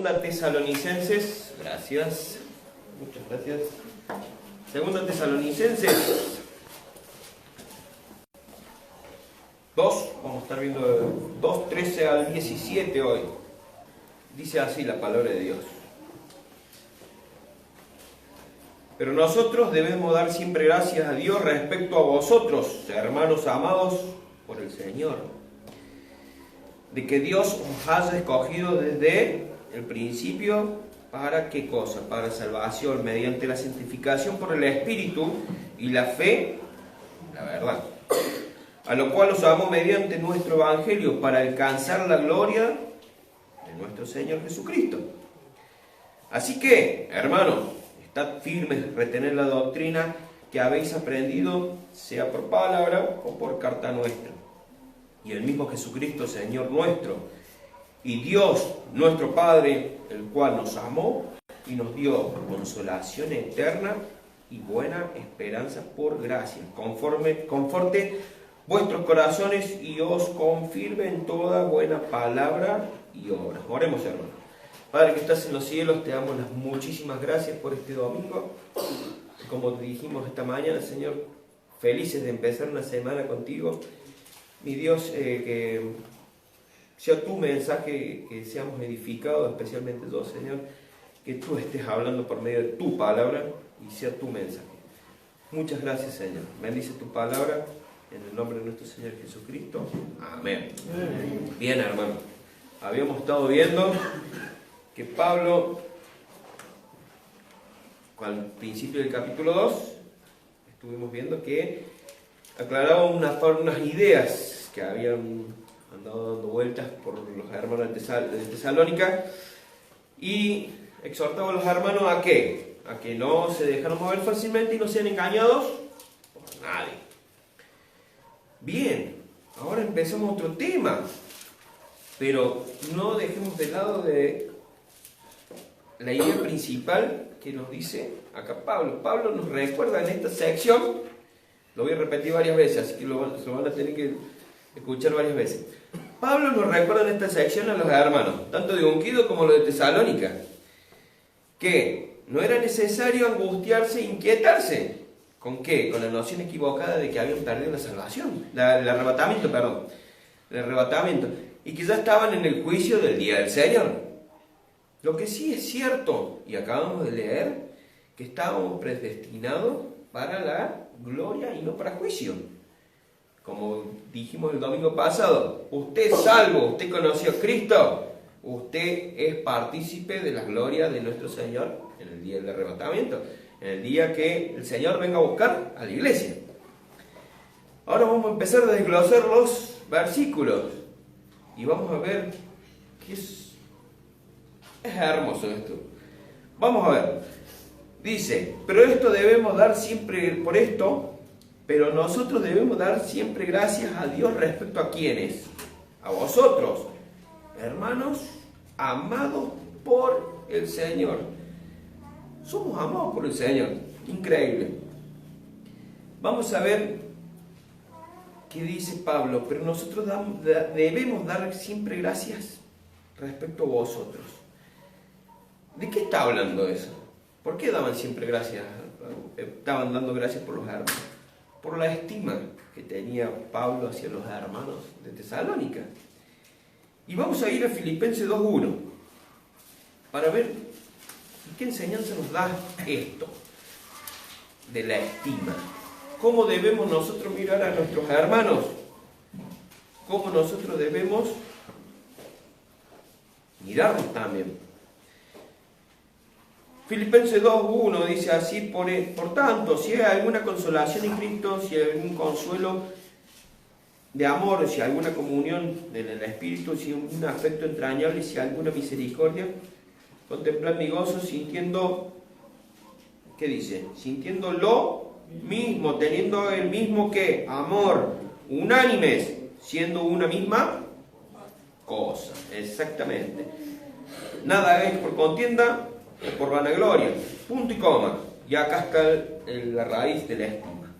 Segunda Tesalonicenses, gracias, muchas gracias. Segunda Tesalonicenses 2, vamos a estar viendo 2, 13 al 17 hoy. Dice así la palabra de Dios. Pero nosotros debemos dar siempre gracias a Dios respecto a vosotros, hermanos amados por el Señor, de que Dios os haya escogido desde el principio. ¿Para qué cosa? Para salvación, mediante la santificación por el Espíritu y la fe, la verdad. A lo cual os llamó mediante nuestro Evangelio para alcanzar la gloria de nuestro Señor Jesucristo. Así que, hermanos, estad firmes, retened la doctrina que habéis aprendido, sea por palabra o por carta nuestra. Y el mismo Jesucristo, Señor nuestro, y Dios, nuestro Padre, el cual nos amó y nos dio consolación eterna y buena esperanza por gracia, conforte vuestros corazones y os confirme en toda buena palabra y obra. Oremos, hermanos. Padre que estás en los cielos, te damos las muchísimas gracias por este domingo. Como dijimos esta mañana, Señor, felices de empezar una semana contigo. Mi Dios, que sea tu mensaje, que seamos edificados, especialmente yo, Señor, que tú estés hablando por medio de tu palabra y sea tu mensaje. Muchas gracias, Señor. Bendice tu palabra en el nombre de nuestro Señor Jesucristo. Amén. Bien, hermano. Habíamos estado viendo que Pablo, al principio del capítulo 2, estuvimos viendo que aclaraba unas ideas que habían andado dando vueltas por los hermanos de Tesalónica y exhortaba a los hermanos ¿a qué? A que no se dejaran mover fácilmente y no sean engañados por nadie. Bien, ahora empezamos otro tema, pero no dejemos de lado de la idea principal que nos dice acá Pablo. Pablo nos recuerda en esta sección, lo voy a repetir varias veces, así que lo van a tener que escuchar varias veces. Pablo nos recuerda en esta sección a los hermanos, tanto de Unquido como los de Tesalónica, que no era necesario angustiarse e inquietarse. ¿Con qué? Con la noción equivocada de que habían perdido la salvación, el arrebatamiento, y que ya estaban en el juicio del día del Señor. Lo que sí es cierto, y acabamos de leer, que estábamos predestinados para la gloria y no para juicio. Como dijimos el domingo pasado, usted es salvo, usted conoció a Cristo, usted es partícipe de la gloria de nuestro Señor en el día del arrebatamiento, en el día que el Señor venga a buscar a la iglesia. Ahora vamos a empezar a desglosar los versículos y vamos a ver qué es hermoso esto. Vamos a ver. Dice, pero nosotros debemos dar siempre gracias a Dios respecto a quienes, a vosotros, hermanos, amados por el Señor. Somos amados por el Señor, increíble. Vamos a ver qué dice Pablo, pero nosotros debemos dar siempre gracias respecto a vosotros. ¿De qué está hablando eso? ¿Por qué daban siempre gracias? Estaban dando gracias por los hermanos. Por la estima que tenía Pablo hacia los hermanos de Tesalónica. Y vamos a ir a Filipenses 2:1 para ver qué enseñanza nos da esto de la estima. ¿Cómo debemos nosotros mirar a nuestros hermanos? ¿Cómo nosotros debemos mirarlos también? Filipenses 2:1 dice así, por tanto, si hay alguna consolación en Cristo, si hay algún consuelo de amor, si hay alguna comunión en el Espíritu, si hay un afecto entrañable, si hay alguna misericordia, contemplad mi gozo sintiendo, ¿qué dice? Sintiendo lo mismo, teniendo el mismo ¿qué? Amor, unánimes, siendo una misma cosa, exactamente. Nada hagáis por contienda, por vanagloria, punto y coma, y acá está la raíz de la estima.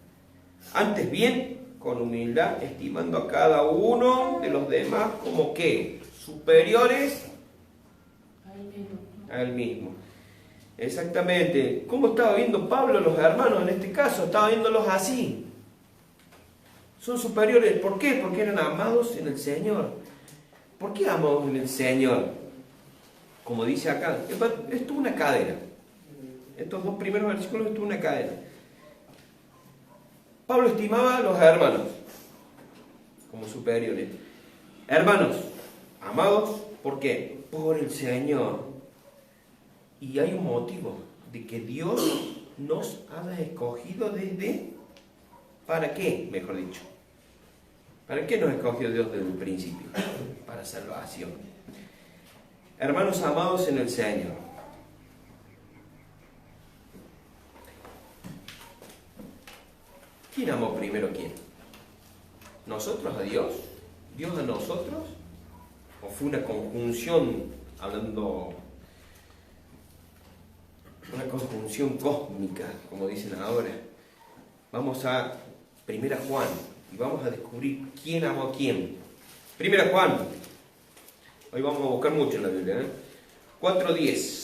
Antes bien, con humildad, estimando a cada uno de los demás como que superiores A él mismo. Exactamente. ¿Cómo estaba viendo Pablo a los hermanos en este caso? Estaba viéndolos así. Son superiores. ¿Por qué? Porque eran amados en el Señor. ¿Por qué amados en el Señor? Como dice acá, esto es una cadena. Estos dos primeros versículos es una cadena. Pablo estimaba a los hermanos como superiores. Hermanos, amados, ¿por qué? Por el Señor. Y hay un motivo de que Dios nos haya escogido desde... ¿Para qué? Mejor dicho. ¿Para qué nos escogió Dios desde el principio? Para salvación. Hermanos amados en el Señor. ¿Quién amó primero a quién? ¿Nosotros a Dios? ¿Dios a nosotros? ¿O fue una conjunción, hablando, una conjunción cósmica, como dicen ahora? Vamos a 1 Juan y vamos a descubrir quién amó a quién. 1 Juan, hoy vamos a buscar mucho en la Biblia, 4:10.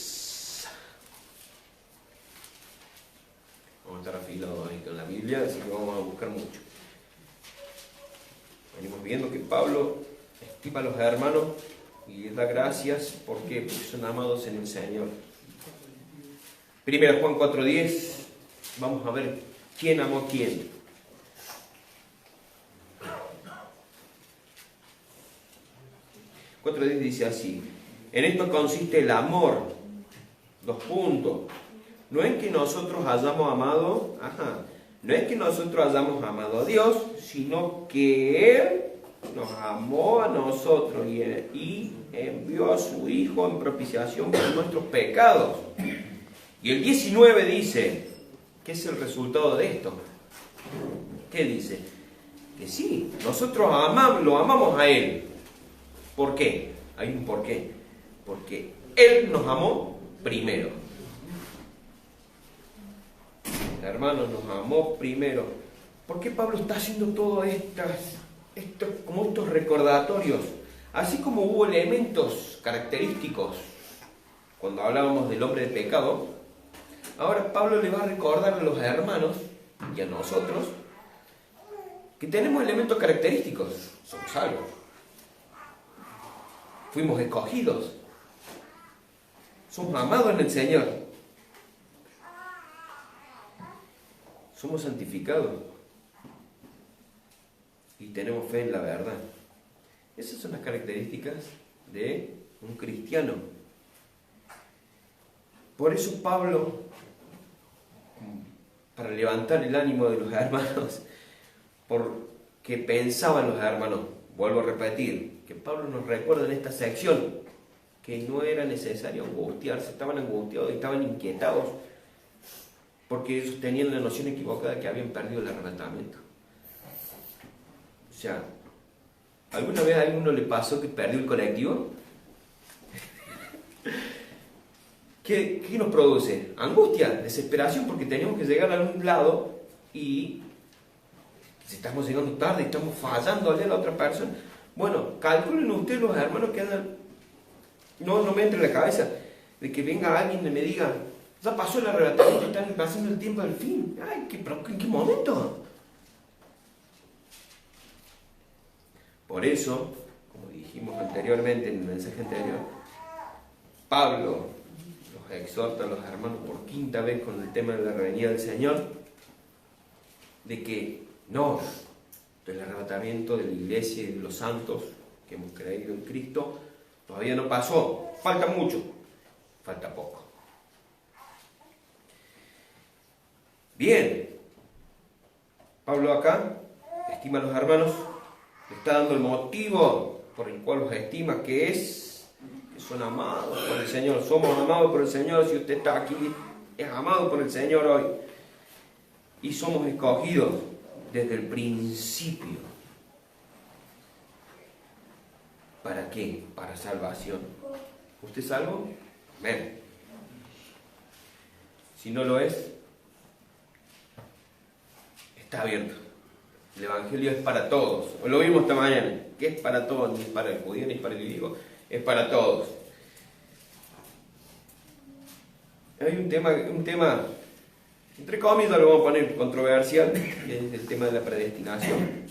Vamos a estar afilados ahí con la Biblia, así que vamos a buscar mucho. Venimos viendo que Pablo estima a los hermanos y les da gracias porque son amados en el Señor. 1 Juan 4:10, vamos a ver quién amó a quién. Dice así: en esto consiste el amor. 2 puntos. No es que nosotros hayamos amado, no es que nosotros hayamos amado a Dios, sino que Él nos amó a nosotros y envió a su Hijo en propiciación por nuestros pecados. Y el 19 dice, ¿qué es el resultado de esto? ¿Qué dice? Que sí, nosotros lo amamos a Él. ¿Por qué? Hay un porqué. Porque Él nos amó primero. Hermanos, nos amó primero. ¿Por qué Pablo está haciendo todos estos recordatorios? Así como hubo elementos característicos cuando hablábamos del hombre de pecado, ahora Pablo le va a recordar a los hermanos y a nosotros que tenemos elementos característicos. Somos salvos. Fuimos escogidos. Somos amados en el Señor. Somos santificados. Y tenemos fe en la verdad. Esas son las características de un cristiano. Por eso Pablo, para levantar el ánimo de los hermanos, porque pensaban los hermanos, vuelvo a repetir, que Pablo nos recuerda en esta sección que no era necesario angustiarse, estaban angustiados y estaban inquietados porque ellos tenían la noción equivocada que habían perdido el arrebatamiento. O sea, ¿alguna vez a alguno le pasó que perdió el colectivo? ¿Qué nos produce? Angustia, desesperación, porque tenemos que llegar a un lado y si estamos llegando tarde, estamos fallándole a la otra persona. Bueno, calculen ustedes los hermanos que andan. No me entre en la cabeza de que venga alguien y me diga, ya pasó el arrebatamiento, están pasando el tiempo del fin. Ay, ¿en qué momento? Por eso, como dijimos anteriormente en el mensaje anterior, Pablo los exhorta a los hermanos por 5ª vez con el tema de la venida del Señor, de que del arrebatamiento de la iglesia y de los santos que hemos creído en Cristo, todavía no pasó, falta mucho, falta poco. Bien, Pablo acá estima a los hermanos, le está dando el motivo por el cual los estima, que son amados por el Señor. Somos amados por el Señor. Si usted está aquí, es amado por el Señor hoy. Y somos escogidos desde el principio. ¿Para qué? Para salvación. ¿Usted es salvo? Amén. Si no lo es, está abierto. El Evangelio es para todos. Lo vimos esta mañana, que es para todos, ni es para el judío ni es para el griego, es para todos. hay un tema, entre comillas lo vamos a poner controversial, que es el tema de la predestinación.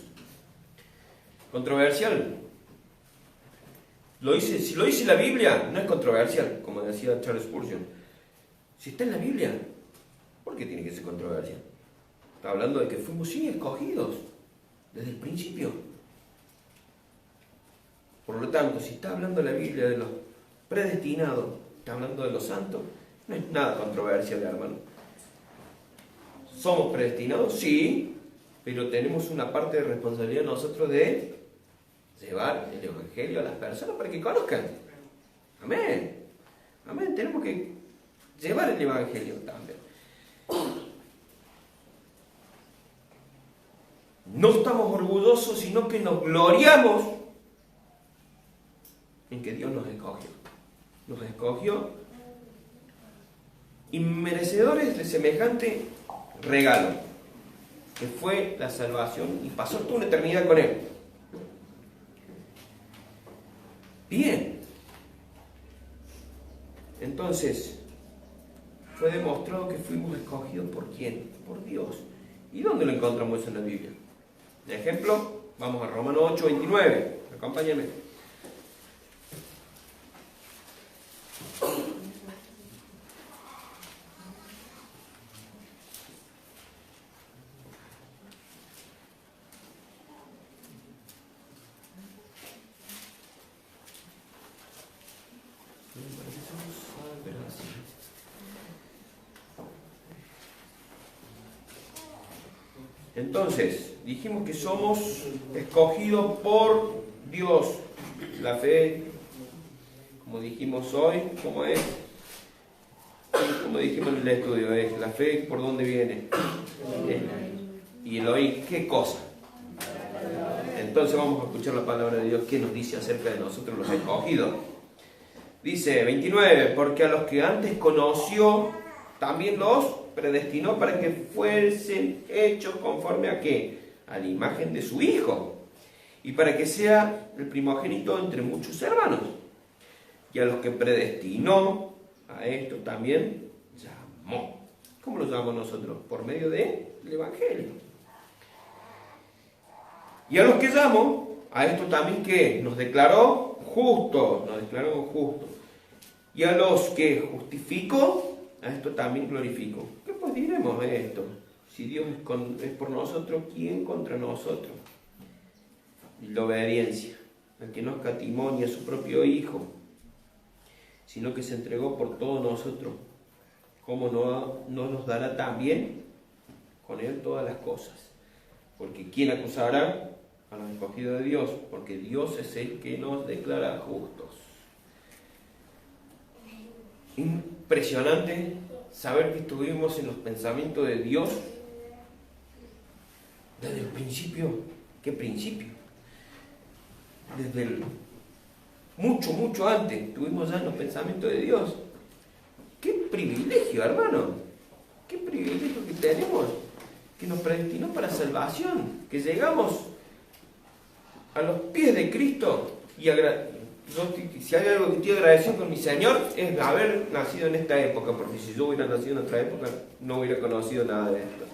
Controversial. Si lo dice la Biblia, no es controversial, como decía Charles Spurgeon. Si está en la Biblia, ¿por qué tiene que ser controversial? Está hablando de que fuimos sí escogidos desde el principio. Por lo tanto, si está hablando la Biblia de los predestinados, está hablando de los santos, no es nada controversial, hermano. ¿Somos predestinados? Sí, pero tenemos una parte de responsabilidad nosotros de llevar el Evangelio a las personas para que conozcan. Amén. Amén. Tenemos que llevar el Evangelio también. No estamos orgullosos, sino que nos gloriamos en que Dios nos escogió. Nos escogió inmerecedores de semejante regalo, que fue la salvación, y pasó toda una eternidad con Él. Bien. Entonces, fue demostrado que fuimos escogidos ¿por quién? Por Dios. ¿Y dónde lo encontramos eso en la Biblia? De ejemplo, vamos a Romanos 8:29. Acompáñame. Entonces, dijimos que somos escogidos por Dios. La fe, como dijimos hoy, ¿cómo es? Como dijimos en el estudio, es la fe, ¿por dónde viene? Y el oír, ¿qué cosa? Entonces vamos a escuchar la palabra de Dios, ¿qué nos dice acerca de nosotros los escogidos? Dice 29, porque a los que antes conoció, también los predestinó para que fuesen hechos conforme a ¿qué? A la imagen de su Hijo, y para que sea el primogénito entre muchos hermanos. Y a los que predestinó, a esto también llamó. ¿Cómo lo llamamos nosotros? Por medio del Evangelio. Y a los que llamó, a esto también ¿qué? Nos declaró justos, nos declaró justos. Y a los que justificó, a esto también glorificó. ¿Qué pues diremos de esto? Si Dios es por nosotros, ¿quién contra nosotros? Y la obediencia, al que no escatimó ni a su propio Hijo, sino que se entregó por todos nosotros, ¿cómo no nos dará también con Él todas las cosas? Porque ¿quién acusará a los escogidos de Dios? Porque Dios es el que nos declara justos. Impresionante saber que estuvimos en los pensamientos de Dios desde el principio. ¿Qué principio? Desde el mucho antes estuvimos ya en los pensamientos de Dios. ¡Qué privilegio, hermano! ¡Qué privilegio que tenemos! Que nos predestinó para salvación, que llegamos a los pies de Cristo. Y si hay algo que estoy agradecido con mi Señor, es haber nacido en esta época, porque si yo hubiera nacido en otra época, no hubiera conocido nada de esto.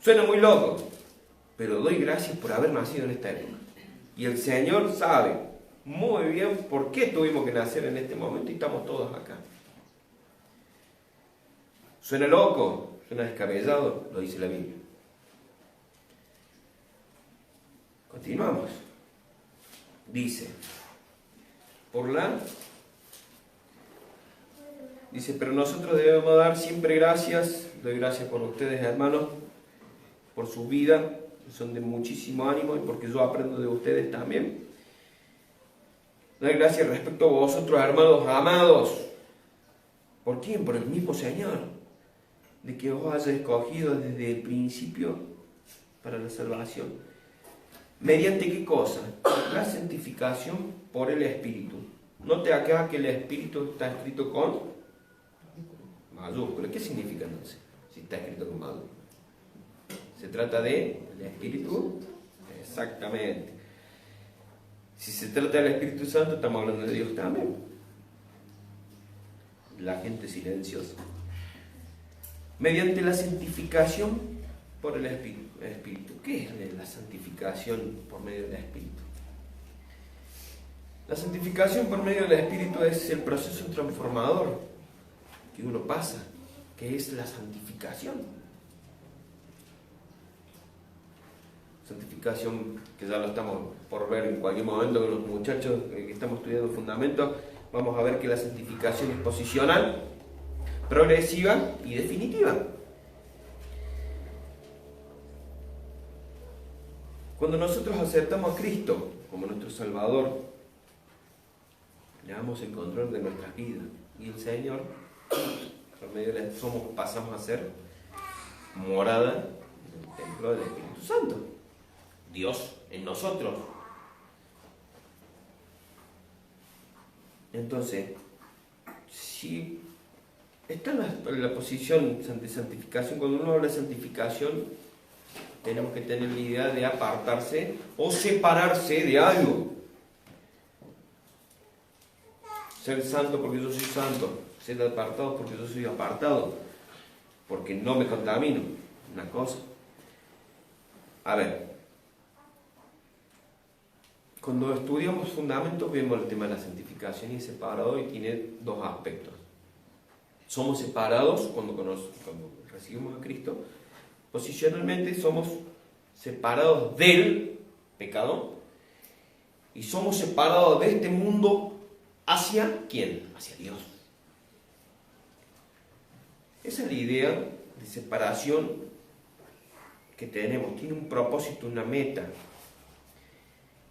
Suena muy loco, pero doy gracias por haber nacido en esta época. Y el Señor sabe muy bien por qué tuvimos que nacer en este momento y estamos todos acá. Suena loco, suena descabellado, lo dice la Biblia. Continuamos. Dice, pero nosotros debemos dar siempre gracias. Doy gracias por ustedes, hermanos, por su vida, que son de muchísimo ánimo, y porque yo aprendo de ustedes también. Doy gracias respecto a vosotros, hermanos amados. ¿Por quién? Por el mismo Señor, de que os haya escogido desde el principio para la salvación. ¿Mediante qué cosa? La santificación por el Espíritu. Note acá que el Espíritu está escrito con mayúscula. ¿Qué significa entonces? Si está escrito con mayúscula. ¿Se trata del Espíritu? Exactamente. Si se trata del Espíritu Santo, estamos hablando de Dios también. la gente silenciosa. Mediante la santificación por el Espíritu. ¿Qué es la santificación por medio del Espíritu? La santificación por medio del Espíritu es el proceso transformador que uno pasa, que es la santificación. Santificación que ya lo estamos por ver en cualquier momento con los muchachos que estamos estudiando fundamentos. Vamos a ver que la santificación es posicional, progresiva y definitiva. Cuando nosotros aceptamos a Cristo como nuestro Salvador, le damos el control de nuestras vidas. Y el Señor, por medio de pasamos a ser morada en el templo del Espíritu Santo. Dios en nosotros. Entonces, si está en la posición de santificación, cuando uno habla de santificación, tenemos que tener la idea de apartarse o separarse de algo. Ser santo porque yo soy santo, ser apartado porque yo soy apartado, porque no me contamino. Una cosa. A ver, cuando estudiamos fundamentos vemos el tema de la santificación y es separado y tiene dos aspectos. Somos separados cuando recibimos a Cristo. Posicionalmente somos separados del pecado y somos separados de este mundo hacia ¿quién? Hacia Dios. Esa es la idea de separación que tenemos. Tiene un propósito, una meta.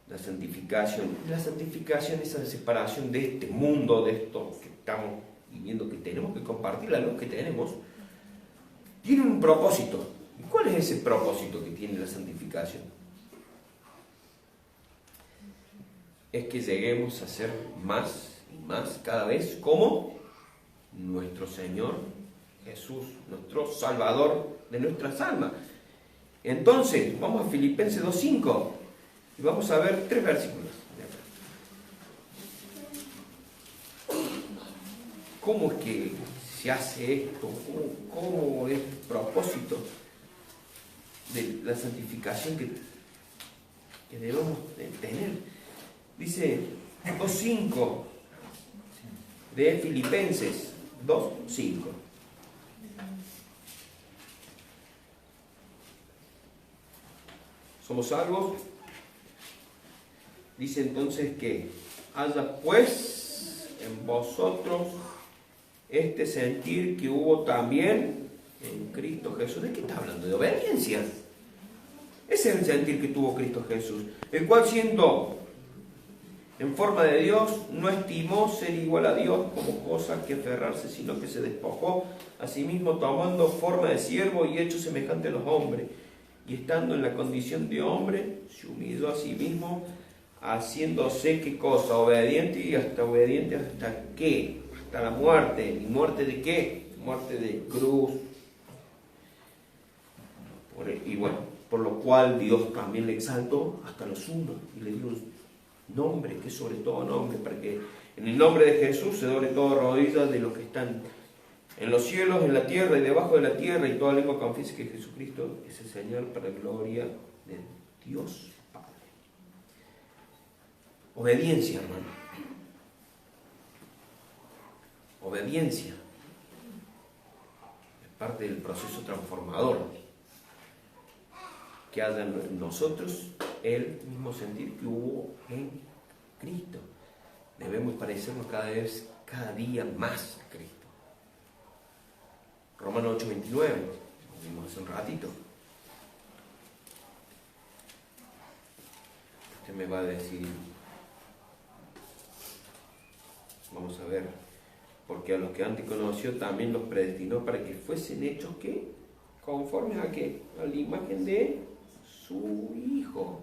La santificación. La santificación es la separación de este mundo, de esto que estamos viviendo, que tenemos que compartir, la luz que tenemos. Tiene un propósito. ¿Y cuál es ese propósito que tiene la santificación? Es que lleguemos a ser más y más cada vez como nuestro Señor Jesús, nuestro Salvador de nuestras almas. Entonces, vamos a Filipenses 2:5 y vamos a ver 3 versículos. ¿Cómo es que se hace esto? ¿Cómo es el propósito de la santificación que debemos tener? Dice 2:5 de Filipenses 2:5. ¿Somos salvos? Dice entonces que haya pues en vosotros este sentir que hubo también en Cristo Jesús. ¿De qué está hablando? De obediencia. Ese es el sentir que tuvo Cristo Jesús, el cual siendo en forma de Dios, no estimó ser igual a Dios como cosa que aferrarse, sino que se despojó a sí mismo, tomando forma de siervo y hecho semejante a los hombres. Y estando en la condición de hombre, se humilló a sí mismo, haciéndose ¿qué cosa? Obediente, y hasta obediente hasta ¿qué? Hasta la muerte. ¿Y muerte de qué? Muerte de cruz. Y bueno, por lo cual Dios también le exaltó hasta lo sumo y le dio un nombre, que es sobre todo nombre, para que en el nombre de Jesús se doble toda rodilla de los que están en los cielos, en la tierra y debajo de la tierra, y toda lengua confiese que Jesucristo es el Señor, para gloria de Dios Padre. Obediencia, hermano. Obediencia. Es parte del proceso transformador. Que haya en nosotros el mismo sentir que hubo en Cristo. Debemos parecernos cada día más a Cristo. Romanos 8:29, lo vimos hace un ratito. Usted me va a decir, vamos a ver, porque a los que antes conoció también los predestinó para que fuesen hechos ¿qué? Conformes a qué? A la imagen de su Hijo.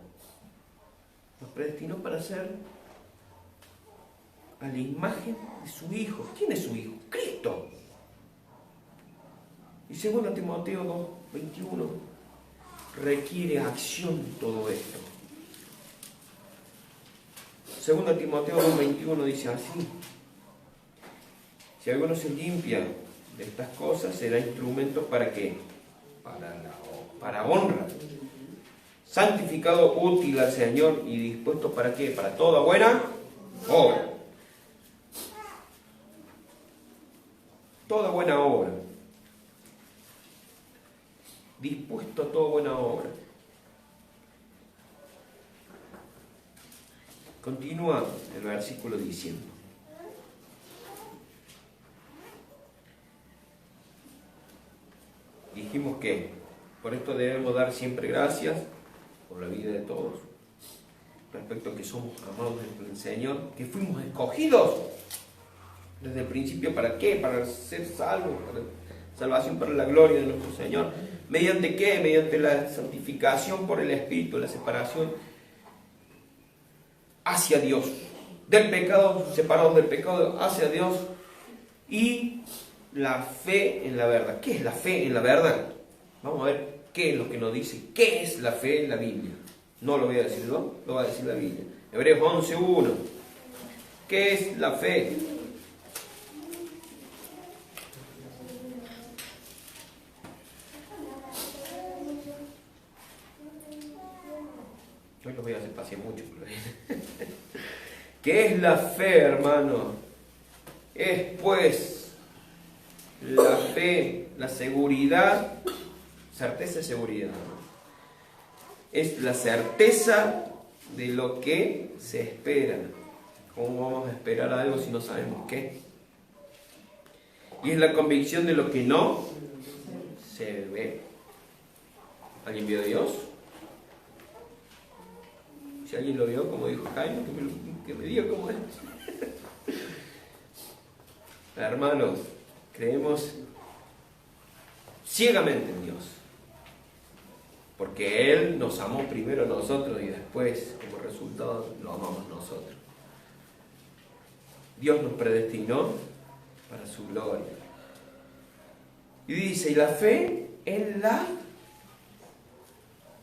Los predestinó para ser a la imagen de su Hijo. ¿Quién es su Hijo? Cristo. Y 2 Timoteo 2:21 requiere acción todo esto. 2 Timoteo 2:21 dice así: Si alguno se limpia de estas cosas, será instrumento ¿para qué? Para honra. Santificado, útil al Señor y dispuesto ¿para qué? Para toda buena obra. Toda buena obra. Dispuesto a toda buena obra. Continúa el versículo diciendo: dijimos que por esto debemos dar siempre gracias por la vida de todos, respecto a que somos amados del Señor, que fuimos escogidos desde el principio. ¿Para qué? Para ser salvos, para salvación, para la gloria de nuestro Señor. ¿Mediante qué? Mediante la santificación por el Espíritu, la separación hacia Dios, del pecado, separados del pecado hacia Dios, y la fe en la verdad. ¿Qué es la fe en la verdad? Vamos a ver qué es lo que nos dice. ¿Qué es la fe en la Biblia? No lo voy a decir yo, lo va a decir la Biblia. Hebreos 11:1. ¿Qué es la fe? Hoy los voy a hacer pasear mucho. ¿Qué es la fe, hermano? Es pues la fe, la seguridad, certeza y seguridad. Es la certeza de lo que se espera. ¿Cómo vamos a esperar algo si no sabemos qué? Y es la convicción de lo que no se ve. ¿Alguien vio a Dios? Si alguien lo vio, como dijo Jaime, que me diga cómo es. Hermanos, creemos ciegamente en Dios, porque Él nos amó primero a nosotros y después, como resultado, lo amamos nosotros. Dios nos predestinó para su gloria. Y dice, y la fe es la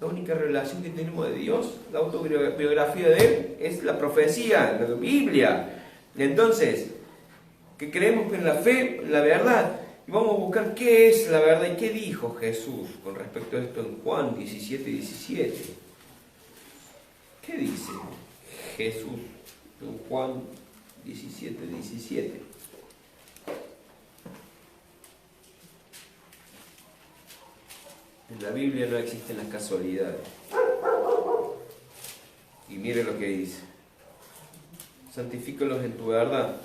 única relación que tenemos de Dios, la autobiografía de Él, es la profecía, la Biblia. Entonces, que creemos que en la fe, la verdad, y vamos a buscar qué es la verdad y qué dijo Jesús con respecto a esto en Juan 17:17. ¿Qué dice Jesús en Juan 17:17? En la Biblia no existen las casualidades. Y mire lo que dice: santifícalos en tu verdad.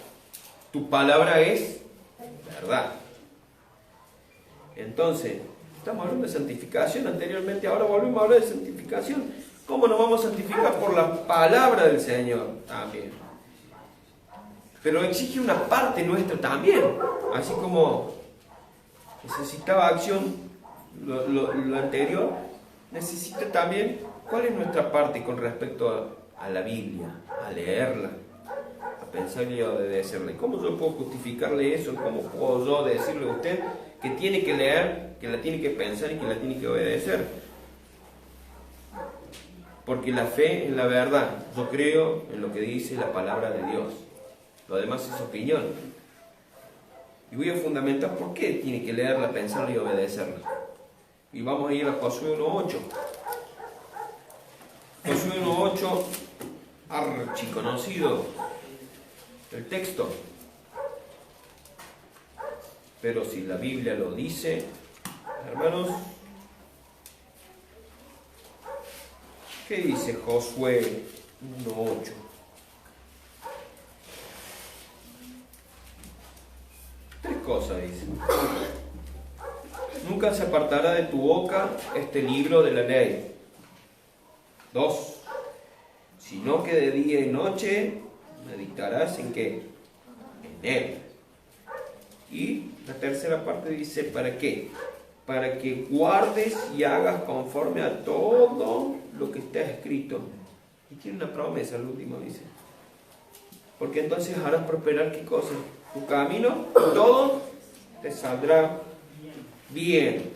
Tu palabra es verdad. Entonces, estamos hablando de santificación anteriormente, ahora volvemos a hablar de santificación. ¿Cómo nos vamos a santificar? Por la palabra del Señor también. Pero exige una parte nuestra también. Así como necesitaba acción lo anterior, necesita también cuál es nuestra parte con respecto a la Biblia, a leerla, a pensar y a obedecerle. ¿Cómo yo puedo justificarle eso? ¿Cómo puedo yo decirle a usted que tiene que leer, que la tiene que pensar y que la tiene que obedecer? Porque la fe en la verdad, yo creo en lo que dice la palabra de Dios. Lo demás es opinión. Y voy a fundamentar por qué tiene que leerla, pensarla y obedecerla. Y vamos a ir a Josué 1:8. Josué 1:8, archiconocido el texto. Pero si la Biblia lo dice, hermanos, ¿qué dice Josué 1:8? Tres cosas dice. Nunca se apartará de tu boca este libro de la ley. 2. Sino que de día y noche meditarás en qué? En él. Y la tercera parte dice, ¿para qué? Para que guardes y hagas conforme a todo lo que está escrito. Y tiene una promesa, el último dice. Porque entonces harás prosperar ¿qué cosa? Tu camino, todo te saldrá bien.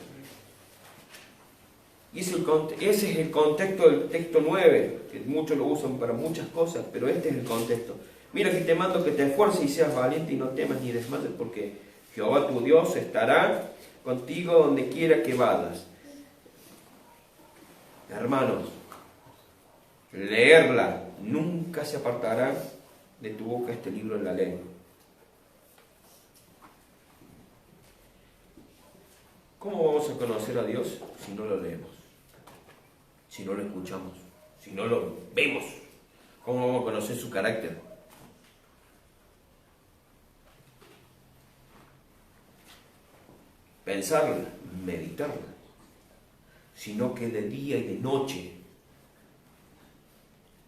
Y ese es el contexto del texto 9, que muchos lo usan para muchas cosas, pero este es el contexto. Mira que te mando que te esfuerces y seas valiente y no temas ni desmayes, porque Jehová tu Dios estará contigo donde quiera que vayas. Hermanos, leerla, nunca se apartará de tu boca este libro de la ley. ¿Cómo vamos a conocer a Dios si no lo leemos? Si no lo escuchamos, si no lo vemos. ¿Cómo vamos a conocer su carácter? Pensarla, meditarla, sino que de día y de noche.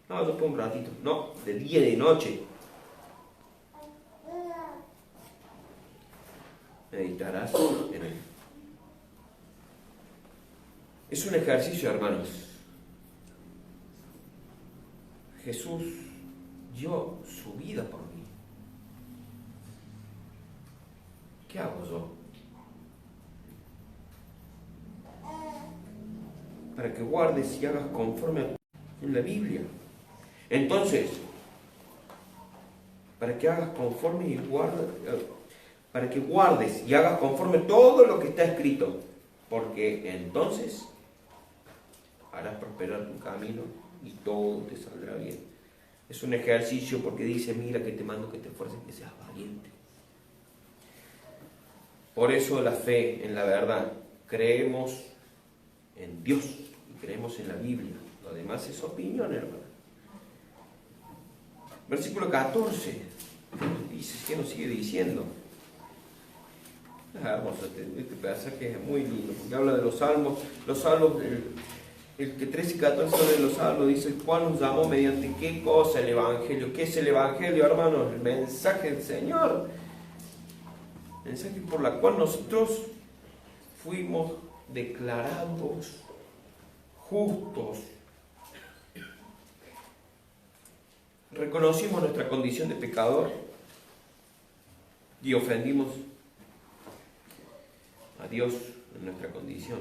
No, después un ratito, no, de día y de noche. Meditarás en él. Es un ejercicio, hermanos. Jesús dio su vida por mí. ¿Qué hago yo? Para que guardes y hagas conforme en la Biblia. Entonces, para que hagas conforme y para que guardes y hagas conforme todo lo que está escrito, porque entonces harás prosperar tu camino y todo te saldrá bien. Es un ejercicio porque dice, mira que te mando que te esfuerces, que seas valiente. Por eso la fe en la verdad, creemos en Dios y creemos en la Biblia. Lo demás es opinión, hermano. Versículo 14, dice, ¿qué nos sigue diciendo? Es hermoso este pasaje, es muy lindo, porque habla de los salmos. Los salmos, el que 13 y 14 habla de los salmos, dice, ¿cuál nos llamó mediante qué cosa el Evangelio? ¿Qué es el Evangelio, hermanos? El mensaje del Señor. El mensaje por la cual nosotros fuimos declarados justos. Reconocimos nuestra condición de pecador y ofendimos a Dios en nuestra condición.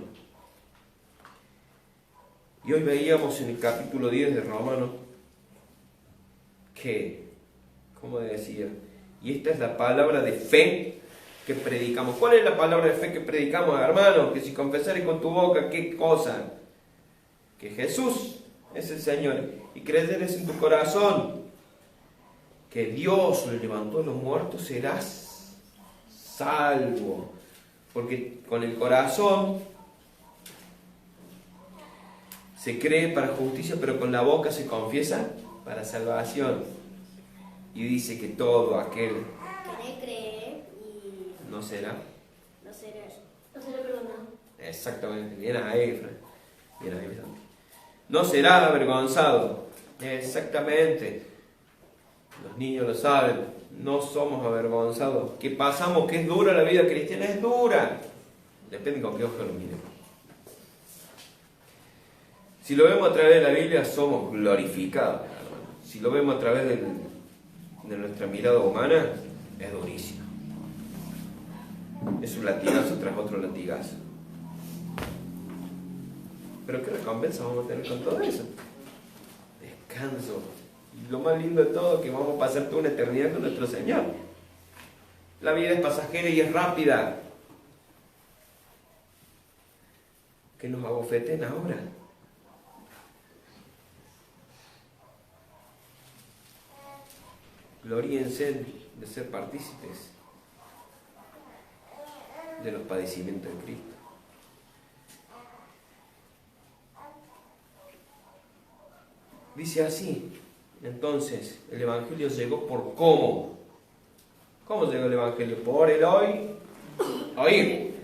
Y hoy veíamos en el capítulo 10 de Romanos que, como decía, y esta es la palabra de fe que predicamos. ¿Cuál es la palabra de fe que predicamos, hermanos? Que si confesares con tu boca, ¿qué cosa? Que Jesús es el Señor y creyeres en tu corazón que Dios lo levantó de los muertos, serás salvo. Porque con el corazón se cree para justicia, pero con la boca se confiesa para salvación. Y dice que todo aquel que cree y no será perdonado. Exactamente, bien ahí, Fran. Bien ahí, Fran. No será avergonzado. Exactamente. Los niños lo saben, no somos avergonzados. ¿Qué pasamos? ¿Que es dura la vida cristiana? Es dura. Depende con qué ojo lo miremos. Si lo vemos a través de la Biblia, somos glorificados, hermano. Si lo vemos a través de nuestra mirada humana, es durísimo. Es un latigazo tras otro latigazo. Pero ¿qué recompensa vamos a tener con todo eso? Descanso. Y lo más lindo de todo es que vamos a pasar toda una eternidad con nuestro Señor. La vida es pasajera y es rápida. Que nos abofeten ahora. Gloríense de ser partícipes de los padecimientos de Cristo. Dice así, entonces, el Evangelio llegó por ¿cómo? ¿Cómo llegó el Evangelio? Por el oír.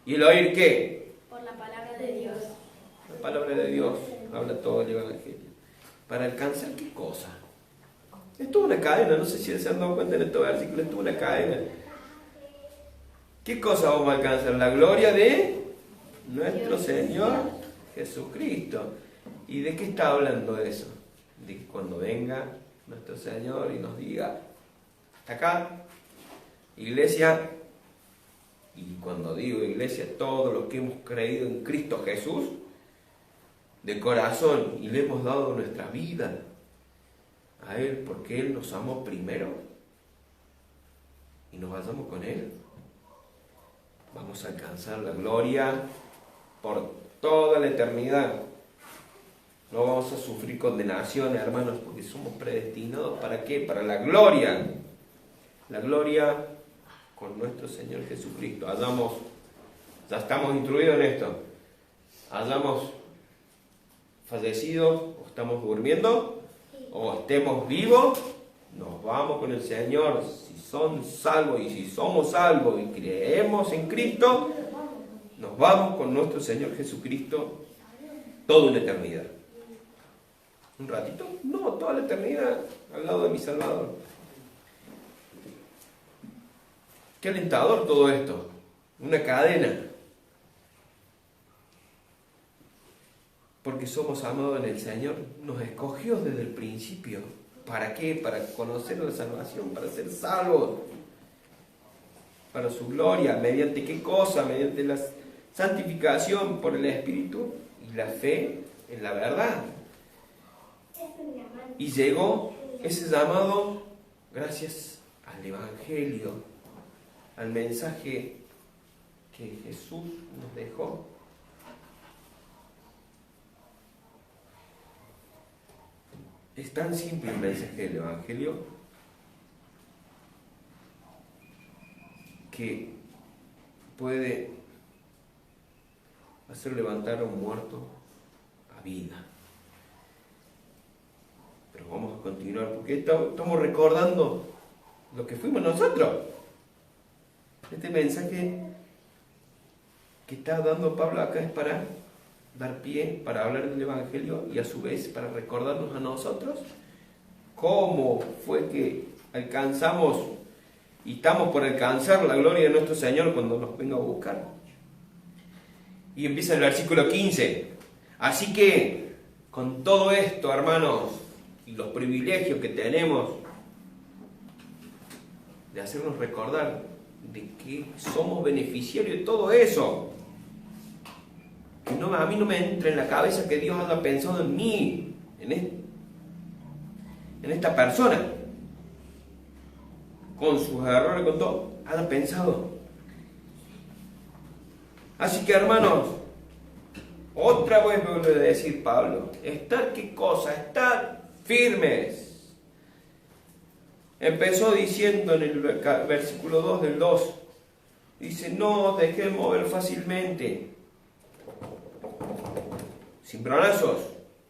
¿Y el oír qué? Por la palabra de Dios. La palabra de Dios habla todo el Evangelio. ¿Para alcanzar qué cosa? Es toda una cadena, no sé si se han dado cuenta en estos versículos, es toda una cadena. ¿Qué cosa vamos a alcanzar? La gloria de nuestro Señor Jesucristo. ¿Y de qué está hablando eso? De que cuando venga nuestro Señor y nos diga, acá, iglesia, y cuando digo iglesia, todos los que hemos creído en Cristo Jesús, de corazón, y le hemos dado nuestra vida a Él porque Él nos amó primero y nos vayamos con Él, vamos a alcanzar la gloria por toda la eternidad. No vamos a sufrir condenación, hermanos, porque somos predestinados. ¿Para qué? Para la gloria. La gloria con nuestro Señor Jesucristo. Ya estamos instruidos en esto. Hayamos fallecido, o estamos durmiendo, o estemos vivos, nos vamos con el Señor. Si son salvos y si somos salvos y creemos en Cristo, nos vamos con nuestro Señor Jesucristo toda una eternidad. ¿Un ratito? No, toda la eternidad al lado de mi Salvador. Qué alentador todo esto. Una cadena. Porque somos amados en el Señor. Nos escogió desde el principio. ¿Para qué? Para conocer la salvación, para ser salvos. Para su gloria. ¿Mediante qué cosa? Mediante la santificación por el Espíritu y la fe en la verdad. Y llegó ese llamado gracias al Evangelio, al mensaje que Jesús nos dejó. Es tan simple el mensaje del Evangelio que puede hacer levantar a un muerto a vida. Pero vamos a continuar porque estamos recordando lo que fuimos nosotros. Este mensaje que está dando Pablo acá es para dar pie, para hablar del Evangelio y a su vez para recordarnos a nosotros cómo fue que alcanzamos y estamos por alcanzar la gloria de nuestro Señor cuando nos venga a buscar. Y empieza el versículo 15. Así que, con todo esto, hermanos, y los privilegios que tenemos de hacernos recordar de que somos beneficiarios de todo eso, que a mí no me entra en la cabeza que Dios haya pensado en mí, en esta persona, con sus errores, con todo, haya pensado. Así que, hermanos, otra vez vuelve a decir Pablo, estar qué cosa, estar firmes. Empezó diciendo en el versículo 2 del 2, dice, no os dejéis mover fácilmente, cimbronazos,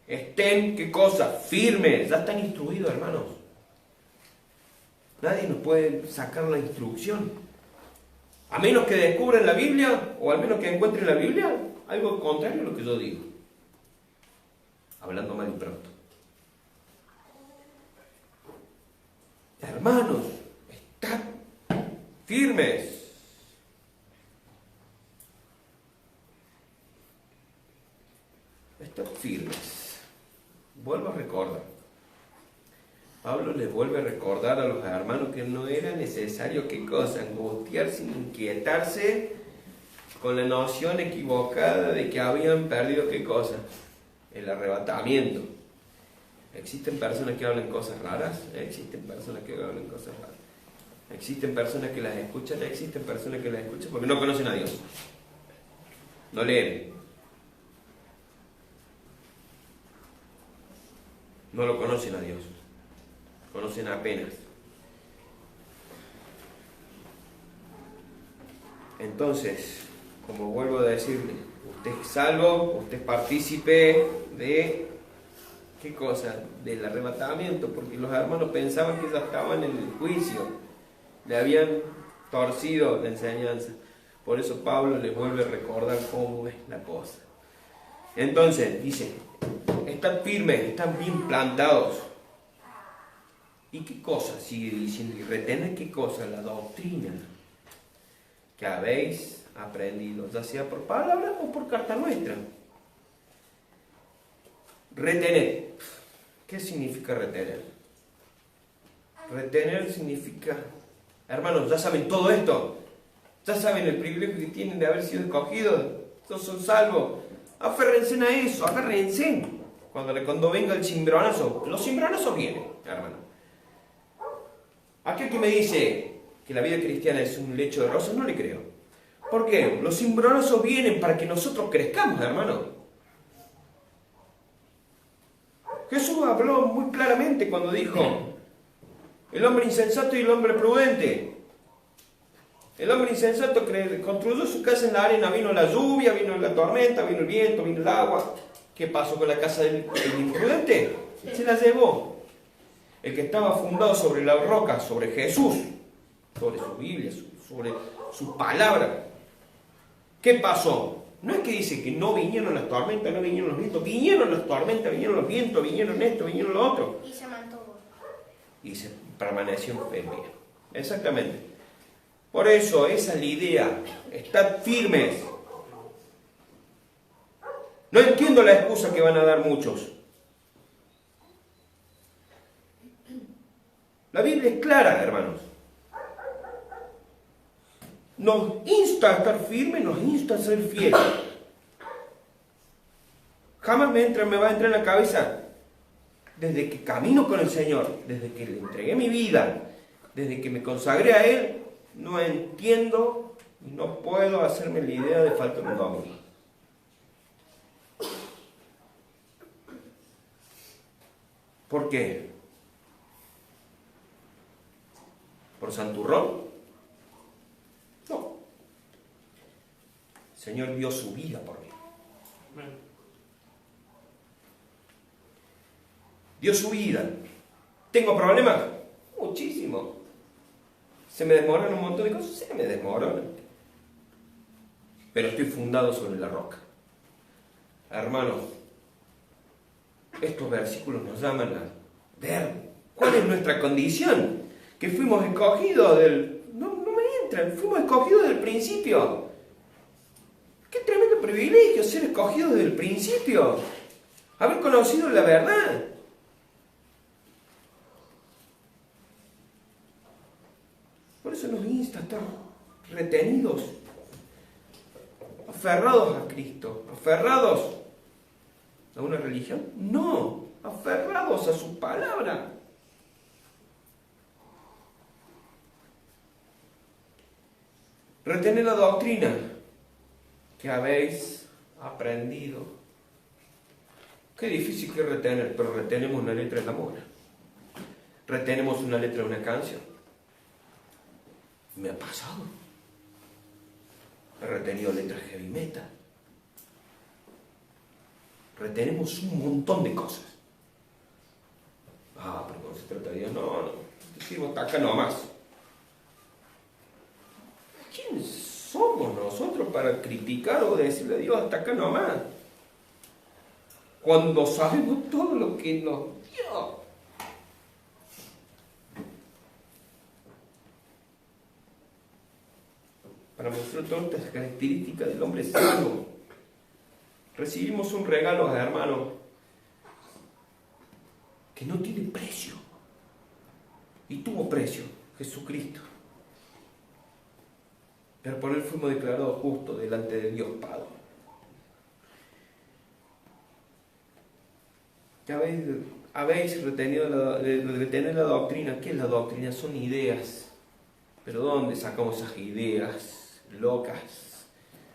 estén qué cosa, firmes, ya están instruidos, hermanos. Nadie nos puede sacar la instrucción, a menos que descubran la Biblia, o al menos que encuentren la Biblia algo contrario a lo que yo digo, hablando mal y pronto. Hermanos, estad firmes. Estad firmes. Vuelvo a recordar. Pablo les vuelve a recordar a los hermanos que no era necesario, ¿qué cosa? Angustiarse, inquietarse con la noción equivocada de que habían perdido, ¿qué cosa? El arrebatamiento. ¿Existen personas que hablan cosas raras? Existen personas que hablan cosas raras. Existen personas que las escuchan, existen personas que las escuchan porque no conocen a Dios. No leen. No lo conocen a Dios. Conocen apenas. Entonces, como vuelvo a decirle, usted es salvo, usted es partícipe de, ¿qué cosa? Del arrebatamiento, porque los hermanos pensaban que ya estaban en el juicio, le habían torcido la enseñanza. Por eso Pablo les vuelve a recordar cómo es la cosa. Entonces, dice, están firmes, están bien plantados. ¿Y qué cosa sigue diciendo? Y retener qué cosa, la doctrina que habéis aprendido, ya sea por palabra o por carta nuestra. Retener. ¿Qué significa retener? Retener significa, hermanos, ya saben todo esto, ya saben el privilegio que tienen de haber sido escogidos, todos son salvos. Aférrense a eso, agárrense. Cuando venga el cimbronazo, los cimbronazos vienen, hermano. Aquel que me dice que la vida cristiana es un lecho de rosas, no le creo. ¿Por qué? Los cimbronazos vienen para que nosotros crezcamos, hermano. Jesús habló muy claramente cuando dijo: el hombre insensato y el hombre prudente. El hombre insensato construyó su casa en la arena, vino la lluvia, vino la tormenta, vino el viento, vino el agua. ¿Qué pasó con la casa del imprudente? Se la llevó. El que estaba fundado sobre la roca, sobre Jesús, sobre su Biblia, sobre su palabra. ¿Qué pasó? No es que dice que no vinieron las tormentas, no vinieron los vientos. Vinieron las tormentas, vinieron los vientos, vinieron esto, vinieron lo otro. Y se mantuvo. Y se permaneció en pie. Exactamente. Por eso, esa es la idea. Estad firmes. No entiendo la excusa que van a dar muchos. La Biblia es clara, hermanos. Nos insta a estar firmes, nos insta a ser fieles. Jamás me va a entrar en la cabeza, desde que camino con el Señor, desde que le entregué mi vida, desde que me consagré a Él, no entiendo y no puedo hacerme la idea de falta de un domingo. ¿Por qué? ¿Por santurrón? No. El Señor dio su vida por mí. Dio su vida. ¿Tengo problemas? Muchísimo. ¿Se me desmoronan un montón de cosas? Se me desmoronan. Pero estoy fundado sobre la roca. Hermanos, estos versículos nos llaman a ver cuál es nuestra condición. Que fuimos escogidos No me entran, fuimos escogidos desde el principio. Qué tremendo privilegio ser escogidos desde el principio. Haber conocido la verdad. Por eso nos insta a estar retenidos, aferrados a Cristo, aferrados a una religión. No, aferrados a su palabra. Retener la doctrina que habéis aprendido. Qué difícil que retener, pero retenemos una letra de la mora. Retenemos una letra de una canción. Me ha pasado. He retenido letras heavy metal. Retenemos un montón de cosas. Pero cuando se trata de Dios, no. Decimos, está acá nomás. ¿Quién somos nosotros para criticar o decirle a Dios, hasta acá nomás? Cuando sabemos todo lo que nos dio. Para mostrar todas estas características del hombre sano. Recibimos un regalo, hermano, que no tiene precio. Y tuvo precio, Jesucristo. Pero por Él fuimos declarados justos delante de Dios Padre. Habéis retenido retener la doctrina. ¿Qué es la doctrina? Son ideas. ¿Pero dónde sacamos esas ideas locas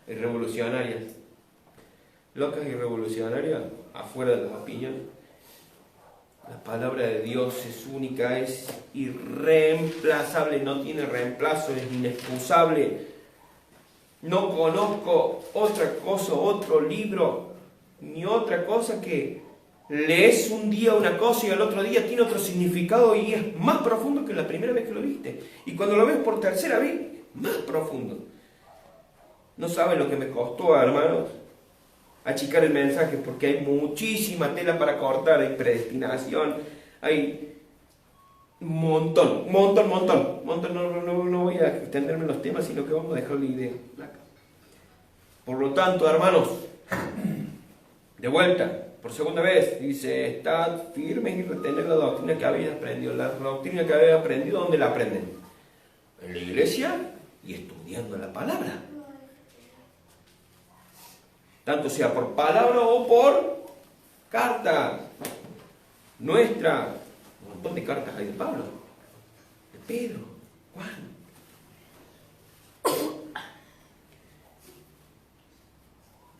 y revolucionarias? Locas y revolucionarias afuera de las opiniones. La palabra de Dios es única, es irreemplazable, no tiene reemplazo, es inexcusable. No conozco otra cosa, otro libro, ni otra cosa que lees un día una cosa y al otro día tiene otro significado y es más profundo que la primera vez que lo viste. Y cuando lo ves por tercera vez, más profundo. No saben lo que me costó, hermanos, achicar el mensaje, porque hay muchísima tela para cortar, hay predestinación, hay un montón. No voy a extenderme en los temas, sino que vamos a dejar la idea. Por lo tanto, hermanos, de vuelta, por segunda vez, dice, estad firmes y retener la doctrina que habéis aprendido. La doctrina que habéis aprendido, ¿dónde la aprenden? En la iglesia y estudiando la palabra. Tanto sea por palabra o por carta nuestra, un montón de cartas hay de Pablo, de Pedro, Juan.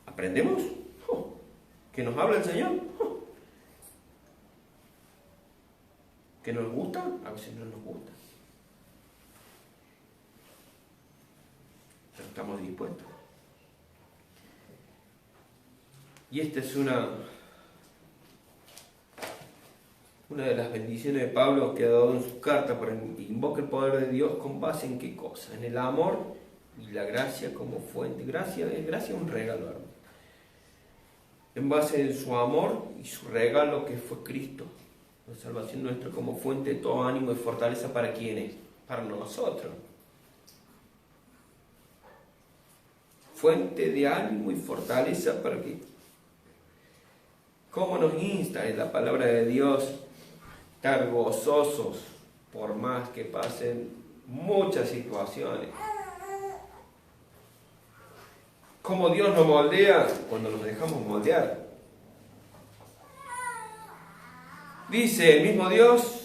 ¿Aprendemos? ¿Que nos habla el Señor? ¿Que nos gusta? A veces no nos gusta. Pero estamos dispuestos. Y esta es una de las bendiciones de Pablo que ha dado en su carta, para invoca el poder de Dios con base en qué cosa, en el amor y la gracia como fuente. Gracia es un regalo, hermano. En base en su amor y su regalo que fue Cristo, la salvación nuestra como fuente de todo ánimo y fortaleza. ¿Para quiénes? Para nosotros. Fuente de ánimo y fortaleza para que, ¿cómo nos insta en la palabra de Dios? Estar gozosos por más que pasen muchas situaciones. ¿Cómo Dios nos moldea? Cuando nos dejamos moldear. Dice el mismo Dios,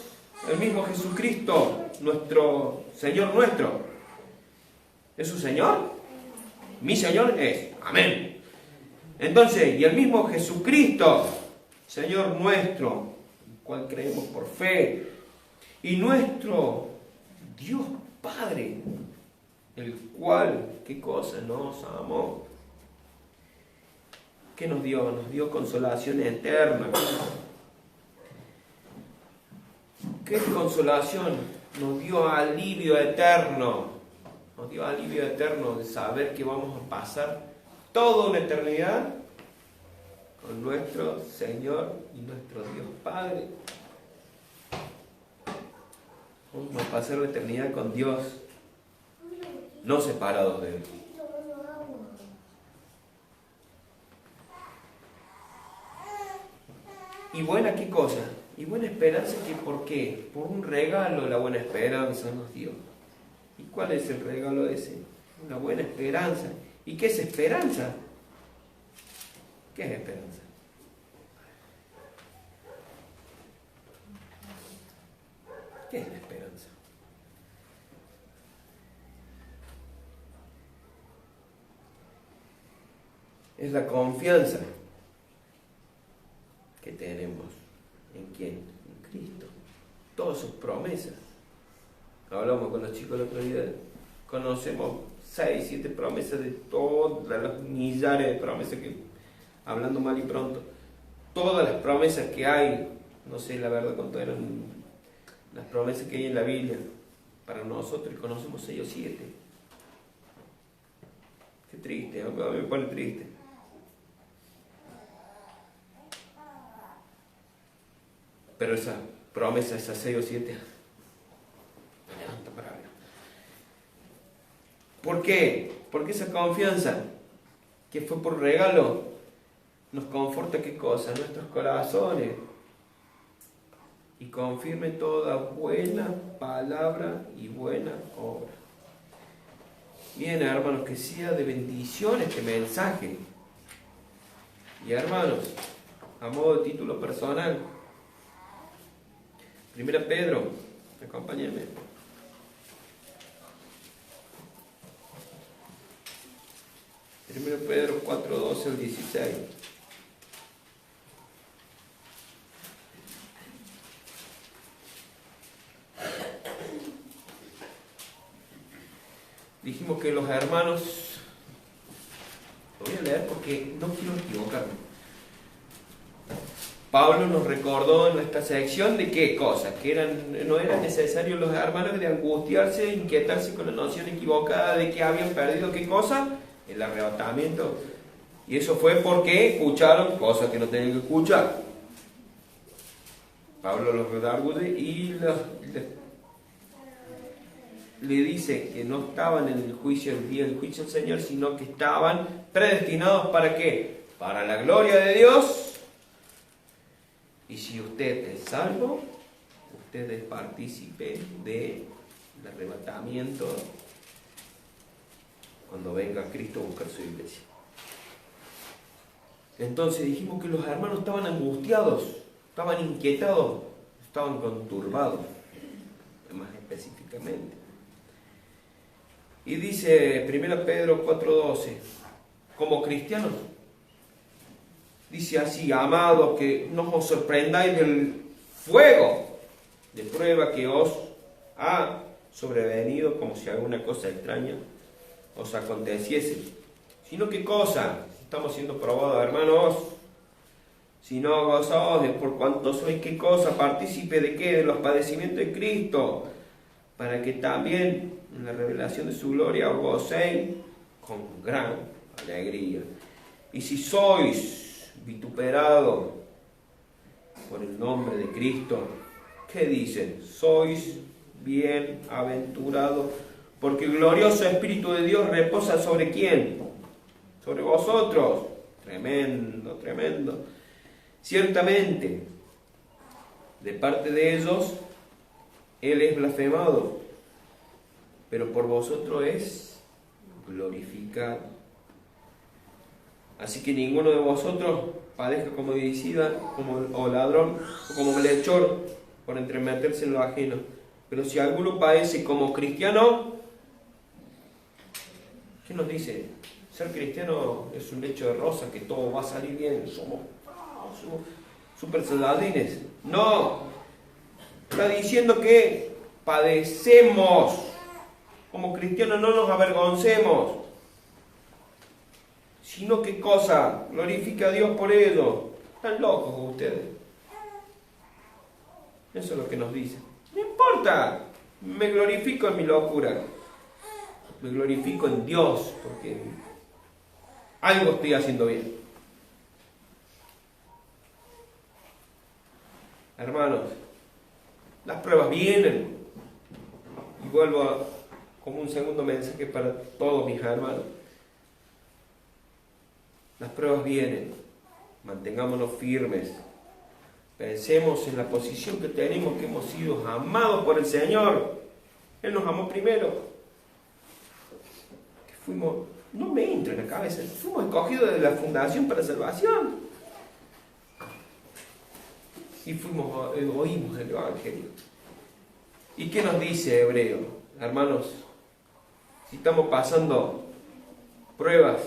el mismo Jesucristo, nuestro Señor nuestro. ¿Es su Señor? Mi Señor es. Amén. Entonces, y el mismo Jesucristo, Señor nuestro, el cual creemos por fe, y nuestro Dios Padre, el cual, ¿qué cosa? Nos amó. ¿Qué nos dio? Nos dio consolación eterna. ¿Qué es consolación? Nos dio alivio eterno. Nos dio alivio eterno de saber que vamos a pasar toda una eternidad con nuestro Señor y nuestro Dios Padre. Vamos a pasar la eternidad con Dios, no separados de Él. ¿Y buena qué cosa? Y buena esperanza, que ¿por qué? Por un regalo la buena esperanza nos dio. ¿Y cuál es el regalo ese? Una buena esperanza. ¿Y qué es esperanza? ¿Qué es esperanza? ¿Qué es la esperanza? Es la confianza que tenemos. ¿En quién? En Cristo. Todas sus promesas. Hablamos con los chicos el otro día. Conocemos 6, 7 promesas de todas las millares de promesas que, hablando mal y pronto, todas las promesas que hay, no sé la verdad cuánto eran las promesas que hay en la Biblia, para nosotros conocemos 6 o 7. Qué triste, a mí me pone triste. Pero esa promesa, esas 6 o 7, me levanta para ver. ¿Por qué? Porque esa confianza que fue por regalo nos conforta, ¿qué cosa? Nuestros corazones, y confirme toda buena palabra y buena obra. Bien, hermanos, que sea de bendición este mensaje. Y hermanos, a modo de título personal, 1 Pedro, acompáñenme. 1 Pedro 4, 12 al 16. Dijimos que los hermanos, lo voy a leer porque no quiero equivocarme. Pablo nos recordó en nuestra sección de qué cosa, que no era necesario los hermanos de angustiarse, inquietarse con la noción equivocada de que habían perdido qué cosa, el arrebatamiento. Y eso fue porque escucharon cosas que no tenían que escuchar. Pablo los redarguye y le dice que no estaban en el juicio, el día del juicio del Señor, sino que estaban predestinados ¿para qué? Para la gloria de Dios. Y si usted es salvo, usted es partícipe del arrebatamiento cuando venga Cristo a buscar su iglesia. Entonces dijimos que los hermanos estaban angustiados, estaban inquietados, estaban conturbados, más específicamente. Y dice 1 Pedro 4:12, como cristianos, dice así: amados, que no os sorprendáis del fuego de prueba que os ha sobrevenido como si alguna cosa extraña os aconteciese. Sino qué cosa, estamos siendo probados, hermanos, si no gozaos por cuanto sois qué cosa, partícipe de qué, de los padecimientos de Cristo, para que también en la revelación de su gloria os gocéis con gran alegría. Y si sois vituperados por el nombre de Cristo, ¿qué dice? Sois bienaventurados, porque el glorioso Espíritu de Dios reposa sobre ¿quién? Sobre vosotros. Tremendo, tremendo. Ciertamente, de parte de ellos, Él es blasfemado, pero por vosotros es glorificado. Así que ninguno de vosotros padezca como homicida, o ladrón, o como malhechor, por entremeterse en lo ajeno. Pero si alguno padece como cristiano, ¿qué nos dice? Ser cristiano es un lecho de rosa, que todo va a salir bien, somos super soldadines. No, está diciendo que padecemos. Como cristianos no nos avergoncemos, sino que cosa, glorifica a Dios por ello. Están locos ustedes. Eso es lo que nos dice. No importa, me glorifico en mi locura, me glorifico en Dios, porque algo estoy haciendo bien. Hermanos, las pruebas vienen. Y vuelvo como un segundo mensaje para todos mis hermanos. Las pruebas vienen. Mantengámonos firmes. Pensemos en la posición que tenemos, que hemos sido amados por el Señor. Él nos amó primero. Que fuimos, no me entra en la cabeza, fuimos escogidos de la fundación para salvación. Y oímos el Evangelio. ¿Y qué nos dice Hebreo? Hermanos, si estamos pasando pruebas,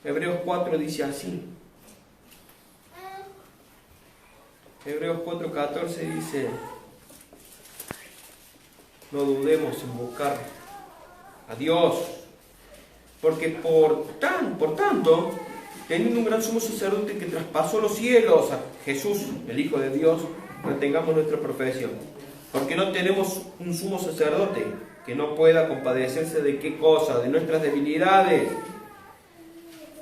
Hebreos 4 dice así. Hebreos 4:14 dice: no dudemos en buscar a Dios, porque por tanto, teniendo un gran sumo sacerdote que traspasó los cielos, a Jesús, el Hijo de Dios, mantengamos nuestra profesión. Porque no tenemos un sumo sacerdote que no pueda compadecerse de qué cosa, de nuestras debilidades,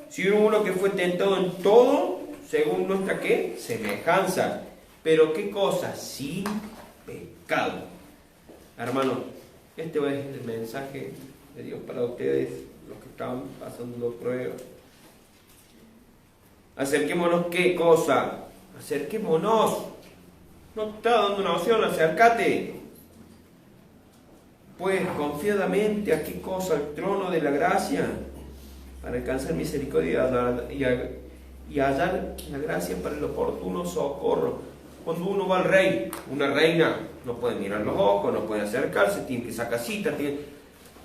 sino uno que fue tentado en todo, según nuestra ¿qué? Semejanza. Pero qué cosa, sin pecado. Hermanos, este es el mensaje de Dios para ustedes, los que están pasando pruebas. Acerquémonos, ¿qué cosa? Acerquémonos. No te está dando una opción, acércate. Pues confiadamente a qué cosa, al trono de la gracia, para alcanzar misericordia y hallar la gracia para el oportuno socorro. Cuando uno va al rey, una reina, no puede mirar los ojos, no puede acercarse, tiene que sacar cita.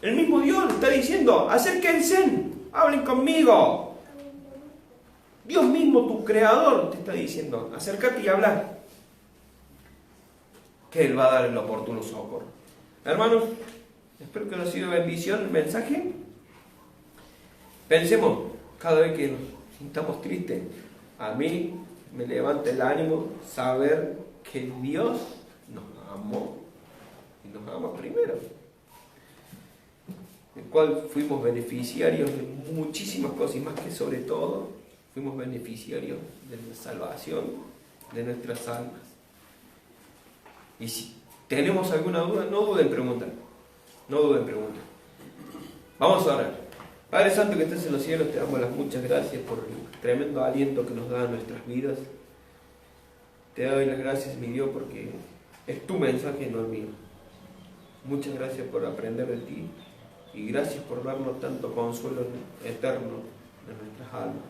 El mismo Dios le está diciendo: acérquense, hablen conmigo. Dios mismo, tu creador, te está diciendo: acércate y habla, que Él va a dar el oportuno socorro. Hermanos, espero que les haya sido bendición el mensaje. Pensemos, cada vez que nos sintamos tristes, a mí me levanta el ánimo saber que Dios nos amó y nos ama primero, el cual fuimos beneficiarios de muchísimas cosas, y más que sobre todo fuimos beneficiarios de la salvación de nuestras almas. Y si tenemos alguna duda, no duden en preguntar, no duden en preguntar. Vamos a orar. Padre Santo que estás en los cielos, te damos las muchas gracias por el tremendo aliento que nos da en nuestras vidas. Te doy las gracias, mi Dios, porque es tu mensaje, no el mío. Muchas gracias por aprender de ti, y gracias por darnos tanto consuelo eterno de nuestras almas,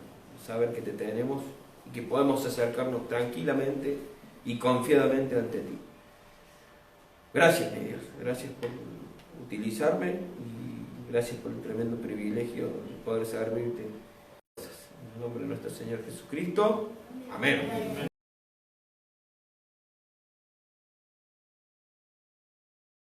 saber que te tenemos y que podemos acercarnos tranquilamente y confiadamente ante ti. Gracias, mi Dios, gracias por utilizarme y gracias por el tremendo privilegio de poder servirte. En el nombre de nuestro Señor Jesucristo. Amén.